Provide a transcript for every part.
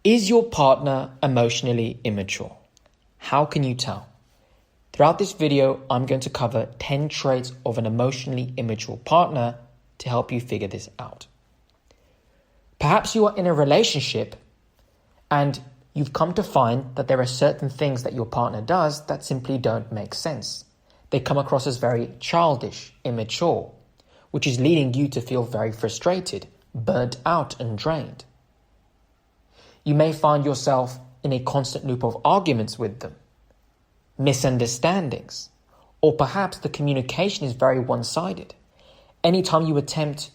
Is your partner emotionally immature? How can you tell? Throughout this video, I'm going to cover 10 traits of an emotionally immature partner to help you figure this out. Perhaps you are in a relationship and you've come to find that there are certain things that your partner does that simply don't make sense. They come across as very childish, immature, which is leading you to feel very frustrated, burnt out and drained. You may find yourself in a constant loop of arguments with them, misunderstandings, or perhaps the communication is very one-sided. Anytime you attempt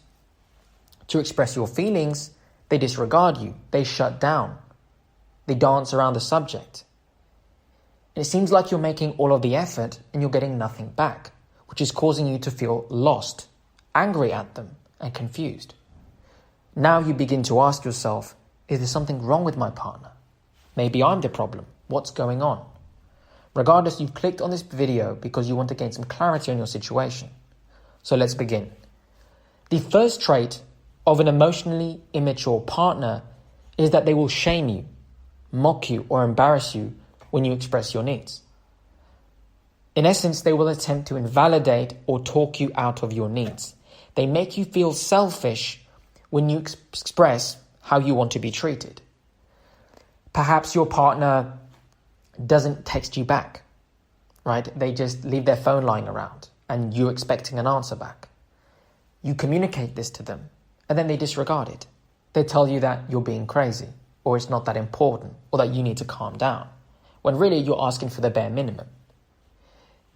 to express your feelings, they disregard you, they shut down, they dance around the subject. And it seems like you're making all of the effort and you're getting nothing back, which is causing you to feel lost, angry at them, and confused. Now you begin to ask yourself, is there something wrong with my partner? Maybe I'm the problem. What's going on? Regardless, you've clicked on this video because you want to gain some clarity on your situation. So let's begin. The first trait of an emotionally immature partner is that they will shame you, mock you, or embarrass you when you express your needs. In essence, they will attempt to invalidate or talk you out of your needs. They make you feel selfish when you express how you want to be treated. Perhaps your partner doesn't text you back, right? They just leave their phone lying around and you're expecting an answer back. You communicate this to them and then they disregard it. They tell you that you're being crazy or it's not that important or that you need to calm down, when really you're asking for the bare minimum.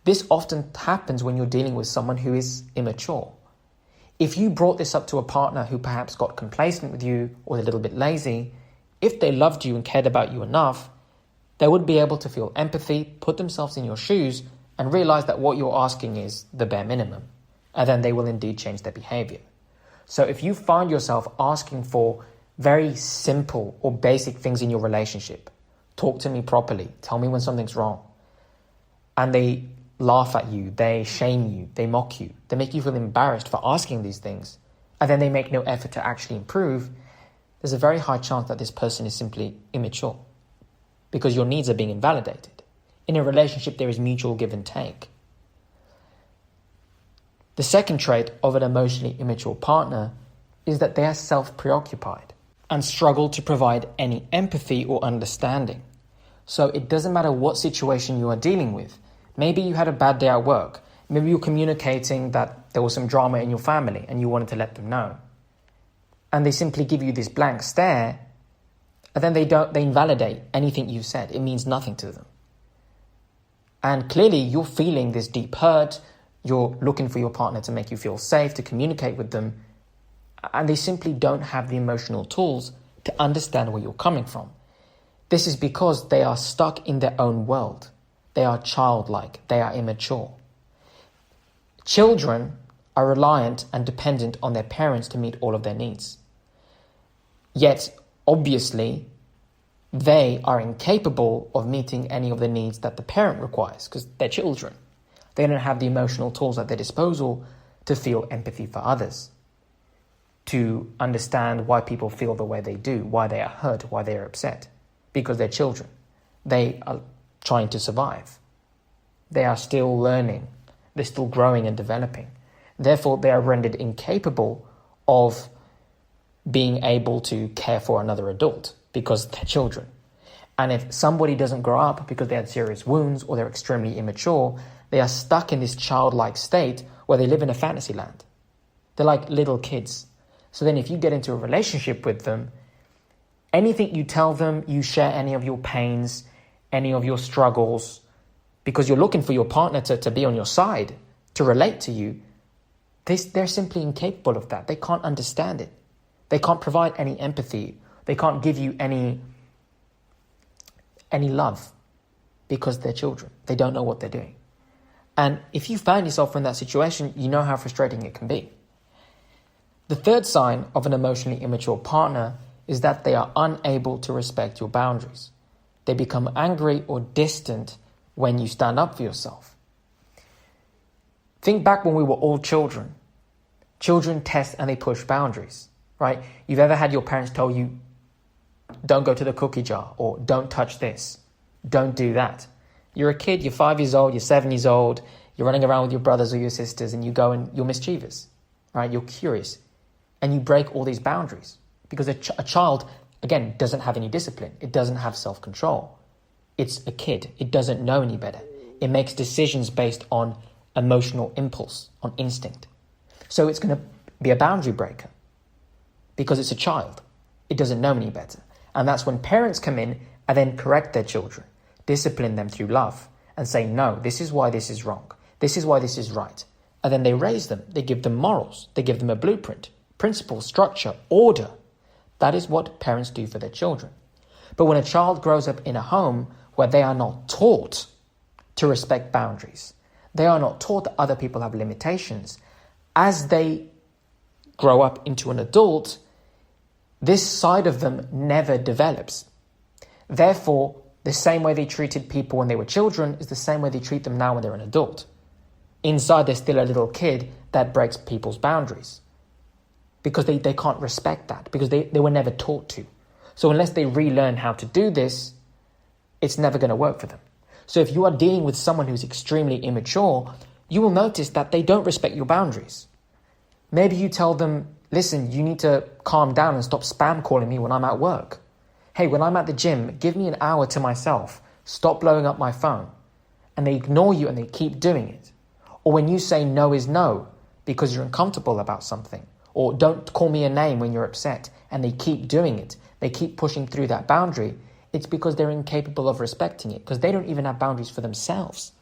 This often happens when you're dealing with someone who is immature. If you brought this up to a partner who perhaps got complacent with you or a little bit lazy, if they loved you and cared about you enough, they would be able to feel empathy, put themselves in your shoes, and realize that what you're asking is the bare minimum. And then they will indeed change their behavior. So if you find yourself asking for very simple or basic things in your relationship, talk to me properly, tell me when something's wrong, and they laugh at you, they shame you, they mock you, they make you feel embarrassed for asking these things, and then they make no effort to actually improve, there's a very high chance that this person is simply immature because your needs are being invalidated. In a relationship, there is mutual give and take. The second trait of an emotionally immature partner is that they are self-preoccupied and struggle to provide any empathy or understanding. So it doesn't matter what situation you are dealing with. Maybe you had a bad day at work. Maybe you're communicating that there was some drama in your family and you wanted to let them know. And they simply give you this blank stare, and then they invalidate anything you said. It means nothing to them. And clearly you're feeling this deep hurt. You're looking for your partner to make you feel safe, to communicate with them. And they simply don't have the emotional tools to understand where you're coming from. This is because they are stuck in their own world. They are childlike. They are immature. Children are reliant and dependent on their parents to meet all of their needs. Yet, obviously, they are incapable of meeting any of the needs that the parent requires because they're children. They don't have the emotional tools at their disposal to feel empathy for others, to understand why people feel the way they do, why they are hurt, why they are upset, because they're children. They are trying to survive. They are still learning. They're still growing and developing. Therefore, they are rendered incapable of being able to care for another adult because they're children. And if somebody doesn't grow up because they had serious wounds or they're extremely immature, they are stuck in this childlike state where they live in a fantasy land. They're like little kids. So then if you get into a relationship with them, anything you tell them, you share any of your pains, any of your struggles, because you're looking for your partner to be on your side, to relate to you, they're simply incapable of that. They can't understand it. They can't provide any empathy. They can't give you any love because they're children. They don't know what they're doing. And if you find yourself in that situation, you know how frustrating it can be. The third sign of an emotionally immature partner is that they are unable to respect your boundaries. They become angry or distant when you stand up for yourself. Think back when we were all children. Children test and they push boundaries, right? You've ever had your parents tell you, don't go to the cookie jar, or don't touch this, don't do that. You're a kid, you're 5 years old, you're 7 years old, you're running around with your brothers or your sisters, and you go and you're mischievous, right? You're curious, and you break all these boundaries because a child, again, doesn't have any discipline. It doesn't have self-control. It's a kid. It doesn't know any better. It makes decisions based on emotional impulse, on instinct. So it's going to be a boundary breaker because it's a child. It doesn't know any better. And that's when parents come in and then correct their children, discipline them through love and say, no, this is why this is wrong. This is why this is right. And then they raise them. They give them morals. They give them a blueprint, principle, structure, order. That is what parents do for their children. But when a child grows up in a home where they are not taught to respect boundaries, they are not taught that other people have limitations, as they grow up into an adult, this side of them never develops. Therefore, the same way they treated people when they were children is the same way they treat them now when they're an adult. Inside, they're still a little kid that breaks people's boundaries because they can't respect that because they were never taught to. So unless they relearn how to do this, it's never going to work for them. So if you are dealing with someone who's extremely immature, you will notice that they don't respect your boundaries. Maybe you tell them, listen, you need to calm down and stop spam calling me when I'm at work. Hey, when I'm at the gym, give me an hour to myself. Stop blowing up my phone. And they ignore you and they keep doing it. Or when you say no is no because you're uncomfortable about something. Or don't call me a name when you're upset. And they keep doing it. They keep pushing through that boundary. It's because they're incapable of respecting it. Because they don't even have boundaries for themselves.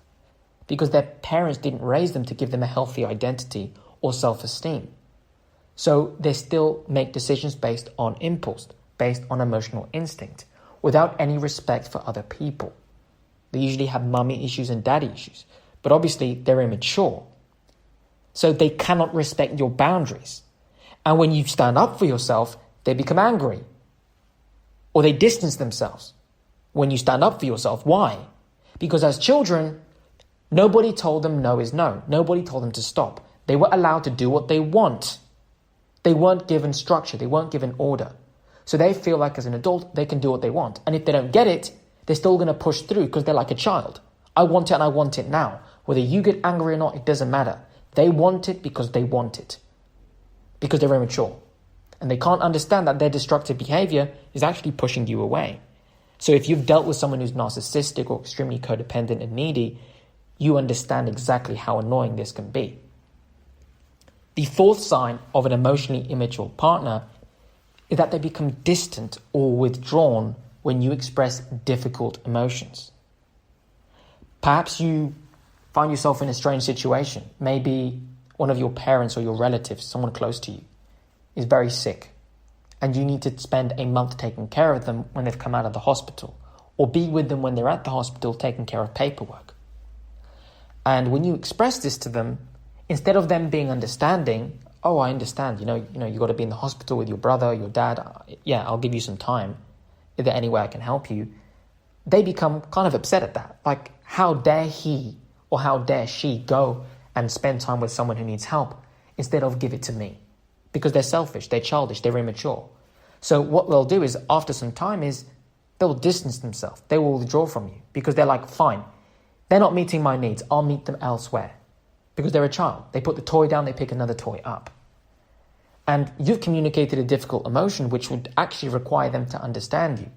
Because their parents didn't raise them to give them a healthy identity or self-esteem. So they still make decisions based on impulse, based on emotional instinct, without any respect for other people. They usually have mummy issues and daddy issues, but obviously they're immature. So they cannot respect your boundaries. And when you stand up for yourself, they become angry. Or they distance themselves. When you stand up for yourself, why? Because as children, nobody told them no is no. Nobody told them to stop. They were allowed to do what they want. They weren't given structure. They weren't given order. So they feel like as an adult, they can do what they want. And if they don't get it, they're still going to push through because they're like a child. I want it and I want it now. Whether you get angry or not, it doesn't matter. They want it because they want it. Because they're immature. And they can't understand that their destructive behavior is actually pushing you away. So if you've dealt with someone who's narcissistic or extremely codependent and needy, you understand exactly how annoying this can be. The fourth sign of an emotionally immature partner is that they become distant or withdrawn when you express difficult emotions. Perhaps you find yourself in a strange situation. Maybe one of your parents or your relatives, someone close to you, is very sick, and you need to spend a month taking care of them when they've come out of the hospital, or be with them when they're at the hospital taking care of paperwork. And when you express this to them, instead of them being understanding, oh, I understand, you got to be in the hospital with your brother, your dad, yeah, I'll give you some time. Is there any way I can help you? They become kind of upset at that. Like, how dare he or how dare she go and spend time with someone who needs help instead of give it to me? Because they're selfish, they're childish, they're immature. So what they'll do is, after some time, is they'll distance themselves. They will withdraw from you because they're like, fine, they're not meeting my needs. I'll meet them elsewhere. Because they're a child. They put the toy down, they pick another toy up. And you've communicated a difficult emotion which would actually require them to understand you,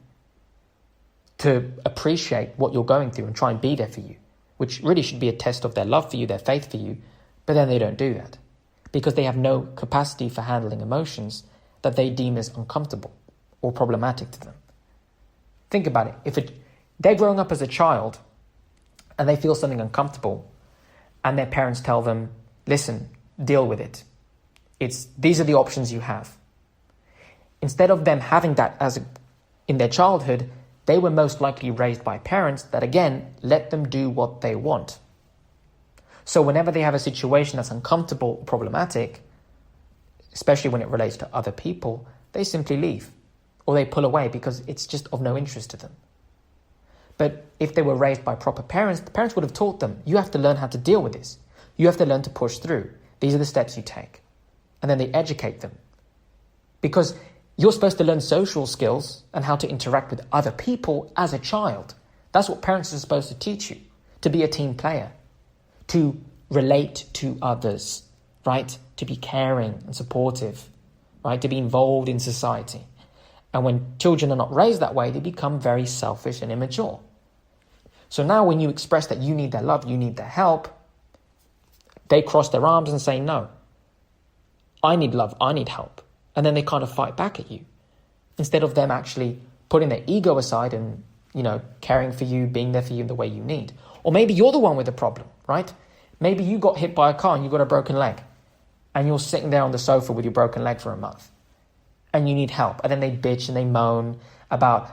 to appreciate what you're going through and try and be there for you, which really should be a test of their love for you, their faith for you. But then they don't do that because they have no capacity for handling emotions that they deem as uncomfortable or problematic to them. Think about it. If they're growing up as a child and they feel something uncomfortable and their parents tell them, listen, deal with it. These are the options you have. Instead of them having that in their childhood, they were most likely raised by parents that, again, let them do what they want. So whenever they have a situation that's uncomfortable or problematic, especially when it relates to other people, they simply leave or they pull away because it's just of no interest to them. But if they were raised by proper parents, the parents would have taught them, you have to learn how to deal with this. You have to learn to push through. These are the steps you take. And then they educate them. Because You're supposed to learn social skills and how to interact with other people as a child. That's what parents are supposed to teach you. To be a team player, to relate to others, right? To be caring and supportive, right? To be involved in society. And when children are not raised that way, they become very selfish and immature. So now when you express that you need their love, you need their help, they cross their arms and say, no, I need love, I need help. And then they kind of fight back at you. Instead of them actually putting their ego aside and, caring for you, being there for you in the way you need. Or maybe you're the one with the problem, right? Maybe you got hit by a car and you got a broken leg. And you're sitting there on the sofa with your broken leg for a month. And you need help. And then they bitch and they moan about,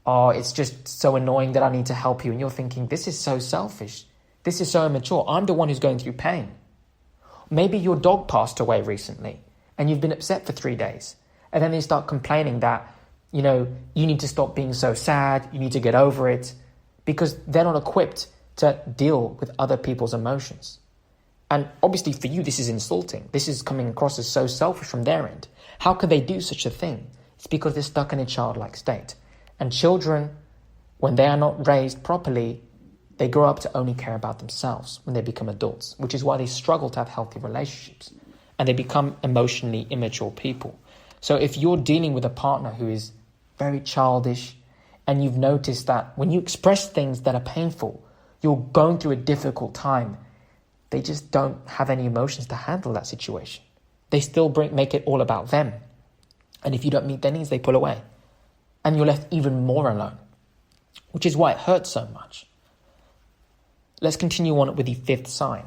oh, it's just so annoying that I need to help you. And you're thinking, this is so selfish. This is so immature. I'm the one who's going through pain. Maybe your dog passed away recently and you've been upset for 3 days. And then they start complaining that, you need to stop being so sad. You need to get over it, because they're not equipped to deal with other people's emotions. And obviously for you, this is insulting. This is coming across as so selfish from their end. How could they do such a thing? It's because they're stuck in a childlike state. And children, when they are not raised properly, they grow up to only care about themselves when they become adults, which is why they struggle to have healthy relationships. And they become emotionally immature people. So if you're dealing with a partner who is very childish, and you've noticed that when you express things that are painful, you're going through a difficult time, they just don't have any emotions to handle that situation. They still make it all about them. And if you don't meet their needs, they pull away. And you're left even more alone, which is why it hurts so much. Let's continue on with the fifth sign.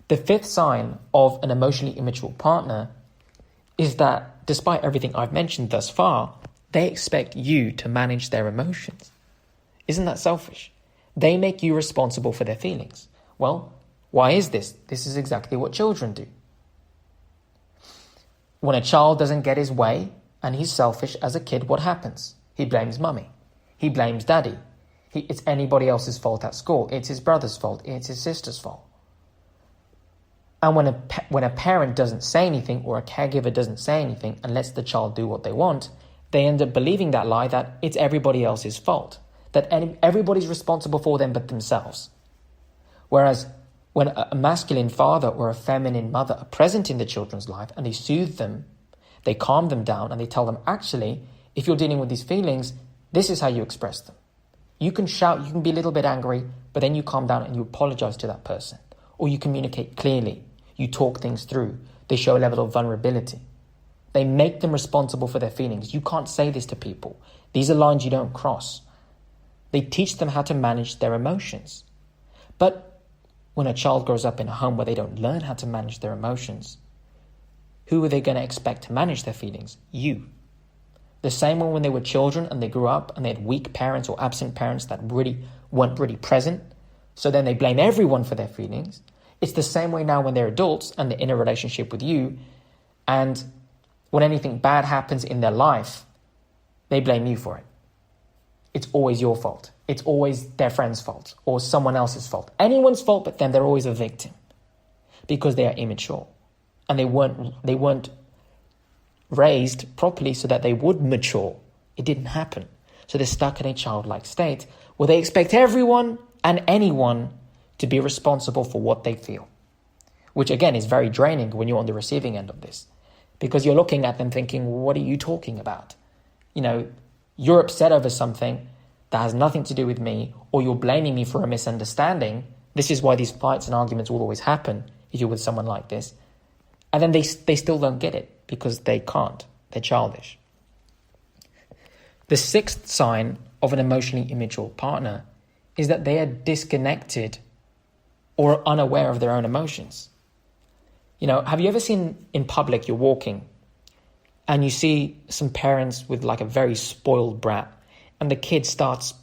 The fifth sign of an emotionally immature partner is that despite everything I've mentioned thus far, they expect you to manage their emotions. Isn't that selfish? They make you responsible for their feelings. Well, why is this? This is exactly what children do. When a child doesn't get his way and he's selfish as a kid, what happens? He blames mummy. He blames daddy. It's anybody else's fault at school. It's his brother's fault. It's his sister's fault. And when a parent doesn't say anything, or a caregiver doesn't say anything and lets the child do what they want, they end up believing that lie that it's everybody else's fault, that everybody's responsible for them but themselves. Whereas when a masculine father or a feminine mother are present in the children's life and they soothe them, they calm them down and they tell them, actually, if you're dealing with these feelings, this is how you express them. You can shout, you can be a little bit angry, but then you calm down and you apologize to that person. Or you communicate clearly. You talk things through. They show a level of vulnerability. They make them responsible for their feelings. You can't say this to people. These are lines you don't cross. They teach them how to manage their emotions. But when a child grows up in a home where they don't learn how to manage their emotions, who are they going to expect to manage their feelings? You. The same way when they were children and they grew up and they had weak parents or absent parents that weren't really present, so then they blame everyone for their feelings. It's the same way now when they're adults and they're in a relationship with you, and when anything bad happens in their life, they blame you for it. It's always your fault. It's always their friend's fault or someone else's fault. Anyone's fault but them, they're always a victim because they are immature and they weren't raised properly so that they would mature. It didn't happen. So they're stuck in a childlike state where they expect everyone and anyone to be responsible for what they feel, which again is very draining when you're on the receiving end of this, because you're looking at them thinking, what are you talking about? You're upset over something that has nothing to do with me, or you're blaming me for a misunderstanding. This is why these fights and arguments will always happen if you're with someone like this. And then they still don't get it because they can't. They're childish. The sixth sign of an emotionally immature partner is that they are disconnected or unaware of their own emotions. Have you ever seen in public, you're walking and you see some parents with like a very spoiled brat, and the kid starts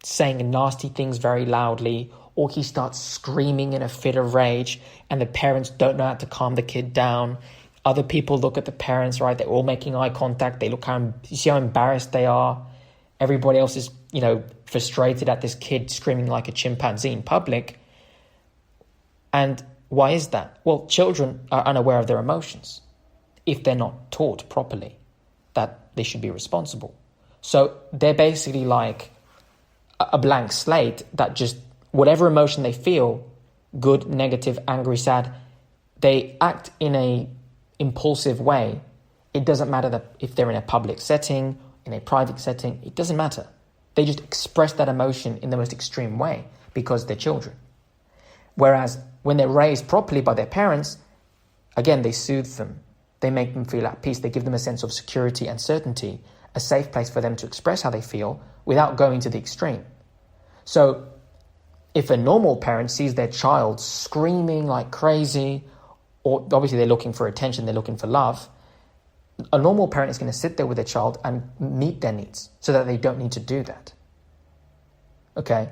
saying nasty things very loudly, or he starts screaming in a fit of rage, and the parents don't know how to calm the kid down. Other people look at the parents, right? They're all making eye contact. They look you see how embarrassed they are. Everybody else is, frustrated at this kid screaming like a chimpanzee in public. And why is that? Well, children are unaware of their emotions if they're not taught properly that they should be responsible. So they're basically like a blank slate that just whatever emotion they feel, good, negative, angry, sad, they act in a impulsive way. It doesn't matter that if they're in a public setting, in a private setting, it doesn't matter. They just express that emotion in the most extreme way because they're children. Whereas when they're raised properly by their parents, again, they soothe them. They make them feel at peace. They give them a sense of security and certainty, a safe place for them to express how they feel without going to the extreme. So if a normal parent sees their child screaming like crazy, or obviously they're looking for attention, they're looking for love, a normal parent is going to sit there with their child and meet their needs so that they don't need to do that. Okay?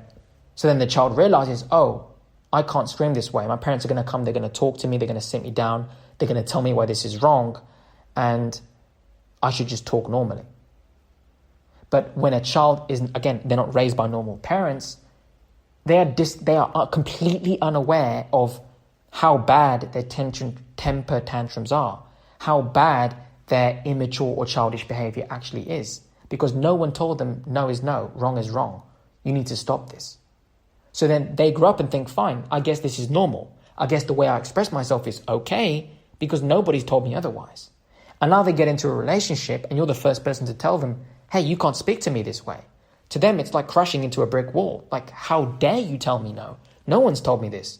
So then the child realizes, oh, I can't scream this way. My parents are going to come, they're going to talk to me, they're going to sit me down, they're going to tell me why this is wrong, and I should just talk normally. But when a child isn't, again, they're not raised by normal parents, they are completely unaware of how bad their temper tantrums are, how bad their immature or childish behavior actually is. Because no one told them no is no, wrong is wrong. You need to stop this. So then they grow up and think, fine, I guess this is normal. I guess the way I express myself is okay because nobody's told me otherwise. And now they get into a relationship and you're the first person to tell them, hey, you can't speak to me this way. To them, it's like crashing into a brick wall. Like, how dare you tell me no? No one's told me this.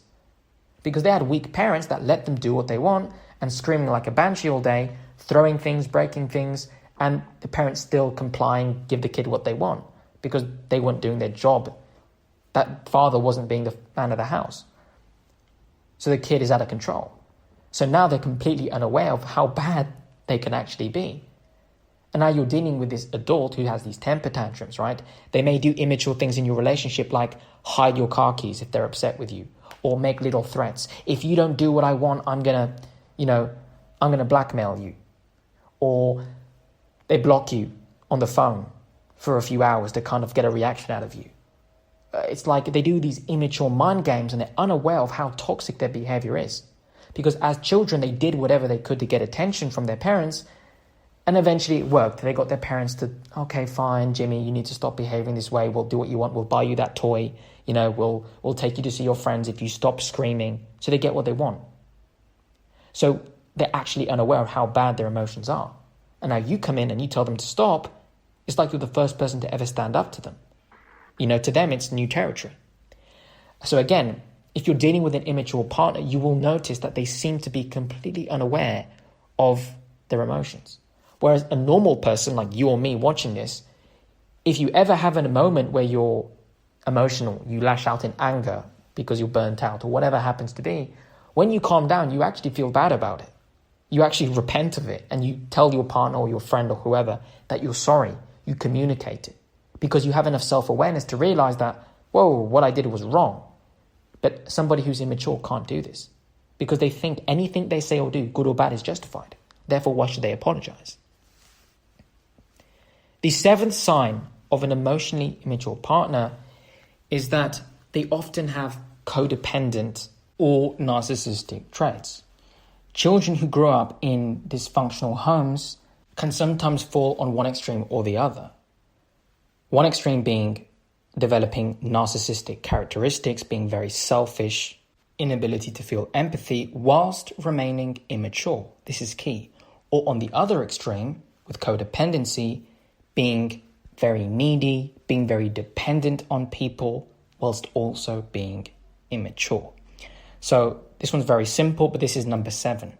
Because they had weak parents that let them do what they want and screaming like a banshee all day, throwing things, breaking things, and the parents still complying, give the kid what they want because they weren't doing their job. That father wasn't being the man of the house. So the kid is out of control. So now they're completely unaware of how bad they can actually be. And now you're dealing with this adult who has these temper tantrums, right? They may do immature things in your relationship like hide your car keys if they're upset with you or make little threats. If you don't do what I want, I'm going to blackmail you. Or they block you on the phone for a few hours to kind of get a reaction out of you. It's like they do these immature mind games and they're unaware of how toxic their behavior is. Because as children, they did whatever they could to get attention from their parents. And eventually it worked. They got their parents to, okay, fine, Jimmy, you need to stop behaving this way. We'll do what you want. We'll buy you that toy. We'll take you to see your friends if you stop screaming. So they get what they want. So they're actually unaware of how bad their emotions are. And now you come in and you tell them to stop. It's like you're the first person to ever stand up to them. To them, it's new territory. So again, if you're dealing with an immature partner, you will notice that they seem to be completely unaware of their emotions. Whereas a normal person like you or me watching this, if you ever have a moment where you're emotional, you lash out in anger because you're burnt out or whatever happens to be, when you calm down, you actually feel bad about it. You actually repent of it and you tell your partner or your friend or whoever that you're sorry. You communicate it because you have enough self-awareness to realize that, whoa, what I did was wrong. But somebody who's immature can't do this because they think anything they say or do, good or bad, is justified. Therefore, why should they apologize? The seventh sign of an emotionally immature partner is that they often have codependent or narcissistic traits. Children who grow up in dysfunctional homes can sometimes fall on one extreme or the other. One extreme being developing narcissistic characteristics, being very selfish, inability to feel empathy whilst remaining immature. This is key. Or on the other extreme, with codependency, being very needy, being very dependent on people, whilst also being immature. So this one's very simple, but this is number 7.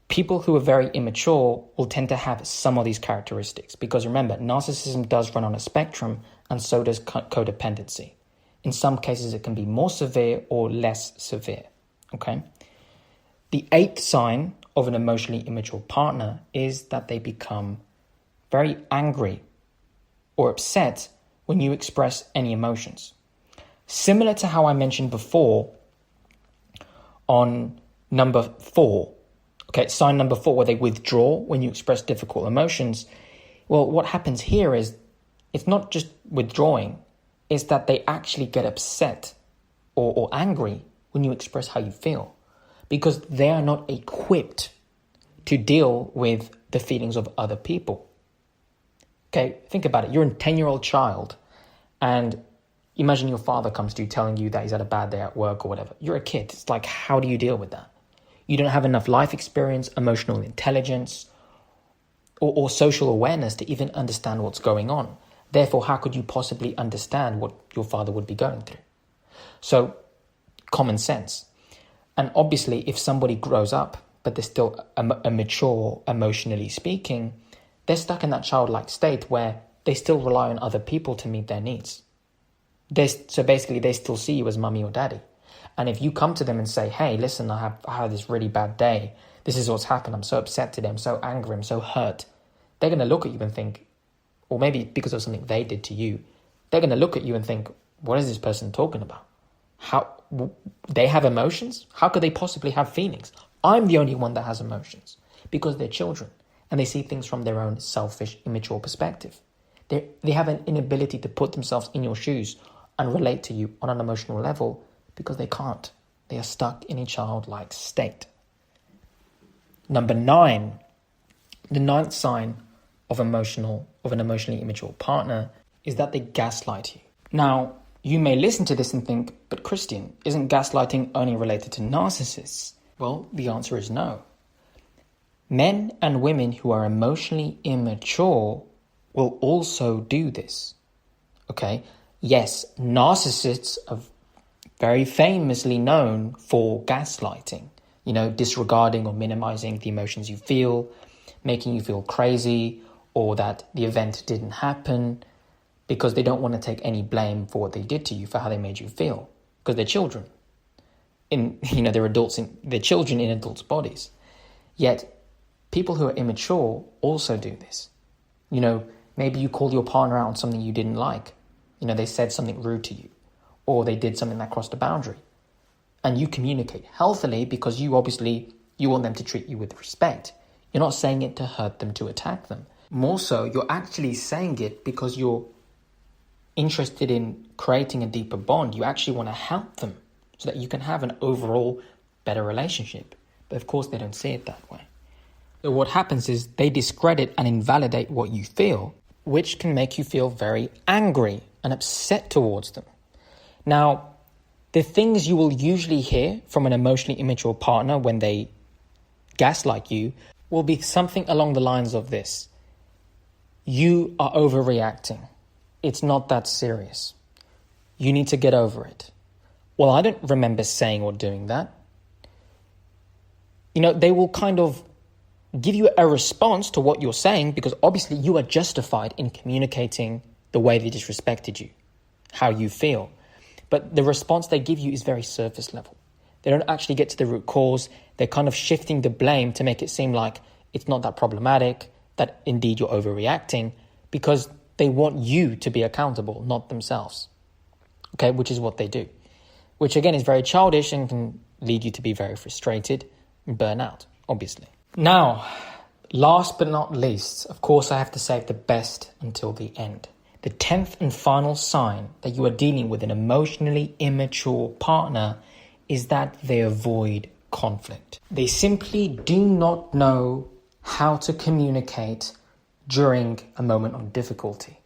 People who are very immature will tend to have some of these characteristics because remember, narcissism does run on a spectrum and so does codependency. In some cases, it can be more severe or less severe, okay? The 8th sign of an emotionally immature partner is that they become very angry or upset when you express any emotions. Similar to how I mentioned before on number 4, okay, sign number 4, where they withdraw when you express difficult emotions. Well, what happens here is it's not just withdrawing, it's that they actually get upset or angry when you express how you feel because they are not equipped to deal with the feelings of other people. Okay, think about it. You're a 10-year-old child, and imagine your father comes to you telling you that he's had a bad day at work or whatever. You're a kid. It's like, how do you deal with that? You don't have enough life experience, emotional intelligence, or social awareness to even understand what's going on. Therefore, how could you possibly understand what your father would be going through? So, common sense. And obviously, if somebody grows up, but they're still immature, emotionally speaking, they're stuck in that childlike state where they still rely on other people to meet their needs. So basically, they still see you as mummy or daddy. And if you come to them and say, hey, listen, I had this really bad day. This is what's happened. I'm so upset today. I'm so angry. I'm so hurt. They're going to look at you and think, or maybe because of something they did to you, they're going to look at you and think, what is this person talking about? They have emotions? How could they possibly have feelings? I'm the only one that has emotions because they're children and they see things from their own selfish, immature perspective. They have an inability to put themselves in your shoes and relate to you on an emotional level because they can't. They are stuck in a childlike state. Number 9, the 9th sign of an emotionally immature partner is that they gaslight you. Now, you may listen to this and think, but Christian, isn't gaslighting only related to narcissists? Well, the answer is no. Men and women who are emotionally immature will also do this. Okay? Yes, narcissists are very famously known for gaslighting. Disregarding or minimizing the emotions you feel, making you feel crazy, or that the event didn't happen, because they don't want to take any blame for what they did to you, for how they made you feel, because they're children. They're children in adults' bodies. Yet, people who are immature also do this. Maybe you called your partner out on something you didn't like. They said something rude to you, or they did something that crossed a boundary. And you communicate healthily because you want them to treat you with respect. You're not saying it to hurt them, to attack them. More so, you're actually saying it because you're interested in creating a deeper bond. You actually want to help them so that you can have an overall better relationship. But of course, they don't see it that way. So what happens is they discredit and invalidate what you feel, which can make you feel very angry and upset towards them. Now, the things you will usually hear from an emotionally immature partner when they gaslight you will be something along the lines of this. You are overreacting. It's not that serious. You need to get over it. Well, I don't remember saying or doing that. They will kind of give you a response to what you're saying because obviously you are justified in communicating the way they disrespected you, how you feel. But the response they give you is very surface level. They don't actually get to the root cause. They're kind of shifting the blame to make it seem like it's not that problematic, that indeed you're overreacting, because they want you to be accountable, not themselves. Okay, which is what they do. Which again is very childish and can lead you to be very frustrated and burn out, obviously. Now, last but not least, of course I have to save the best until the end. The 10th and final sign that you are dealing with an emotionally immature partner is that they avoid conflict. They simply do not know how to communicate during a moment of difficulty.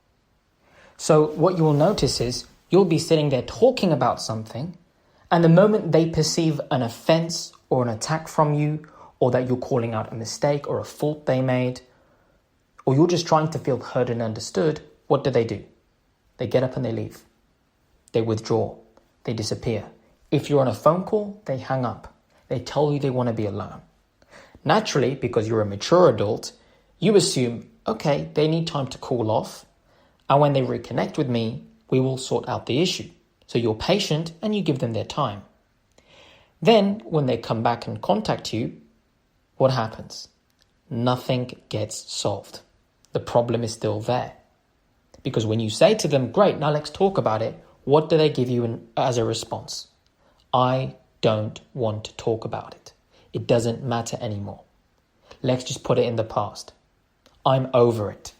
So what you will notice is you'll be sitting there talking about something, and the moment they perceive an offense or an attack from you, or that you're calling out a mistake or a fault they made, or you're just trying to feel heard and understood, what do? They get up and they leave. They withdraw. They disappear. If you're on a phone call, they hang up. They tell you they want to be alone. Naturally, because you're a mature adult, you assume, okay, they need time to cool off, and when they reconnect with me, we will sort out the issue. So you're patient and you give them their time. Then, when they come back and contact you, what happens? Nothing gets solved. The problem is still there. Because when you say to them, great, now let's talk about it, what do they give you as a response? I don't want to talk about it. It doesn't matter anymore. Let's just put it in the past. I'm over it.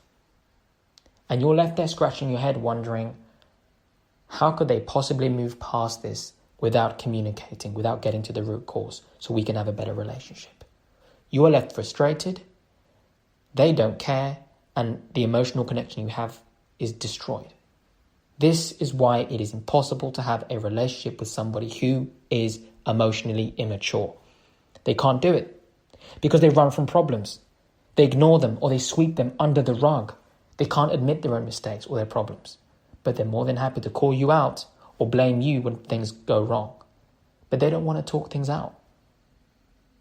And you're left there scratching your head wondering, how could they possibly move past this without communicating, without getting to the root cause so we can have a better relationship? You are left frustrated. They don't care. and the emotional connection you have is destroyed. This is why it is impossible to have a relationship with somebody who is emotionally immature. They can't do it because they run from problems. They ignore them or they sweep them under the rug. They can't admit their own mistakes or their problems, but they're more than happy to call you out or blame you when things go wrong. But they don't want to talk things out.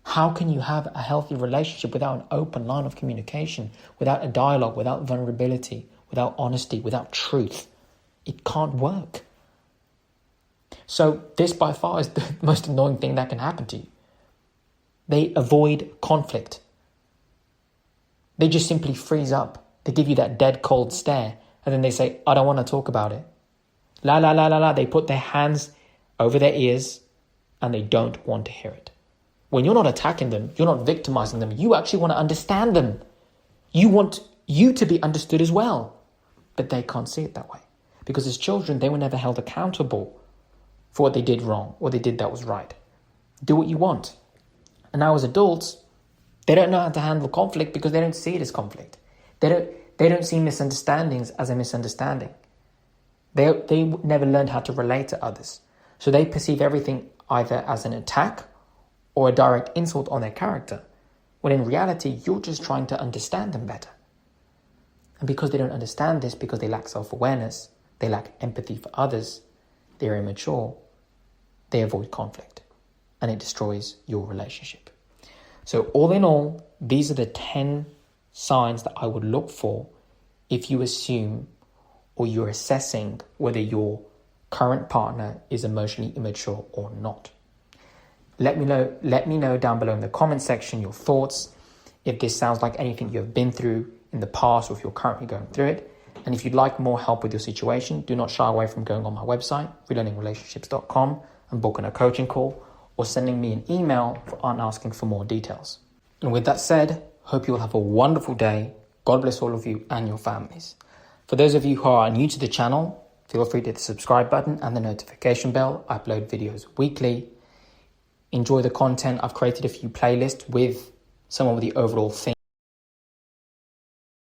How can you have a healthy relationship without an open line of communication, without a dialogue, without vulnerability, without honesty, without truth? It can't work. So this by far is the most annoying thing that can happen to you. They avoid conflict. They just simply freeze up. They give you that dead cold stare and then they say, I don't want to talk about it. La la la la la. They put their hands over their ears and they don't want to hear it. When you're not attacking them, you're not victimizing them. You actually want to understand them. You want you to be understood as well. But they can't see it that way. Because as children, they were never held accountable for what they did wrong, or they did that was right. Do what you want. And now as adults, they don't know how to handle conflict because they don't see it as conflict. They don't see misunderstandings as a misunderstanding. They never learned how to relate to others. So they perceive everything either as an attack or a direct insult on their character, when in reality, you're just trying to understand them better. And because they don't understand this, because they lack self-awareness, they lack empathy for others, they're immature, they avoid conflict, and it destroys your relationship. So all in all, these are the 10 signs that I would look for if you assume or you're assessing whether your current partner is emotionally immature or not. Let me know down below in the comment section your thoughts, if this sounds like anything you have been through in the past or if you're currently going through it. And if you'd like more help with your situation, do not shy away from going on my website, relearningrelationships.com, and booking a coaching call or sending me an email and asking for more details. And with that said, hope you will have a wonderful day. God bless all of you and your families. For those of you who are new to the channel, feel free to hit the subscribe button and the notification bell. I upload videos weekly. Enjoy the content. I've created a few playlists with some of the overall themes.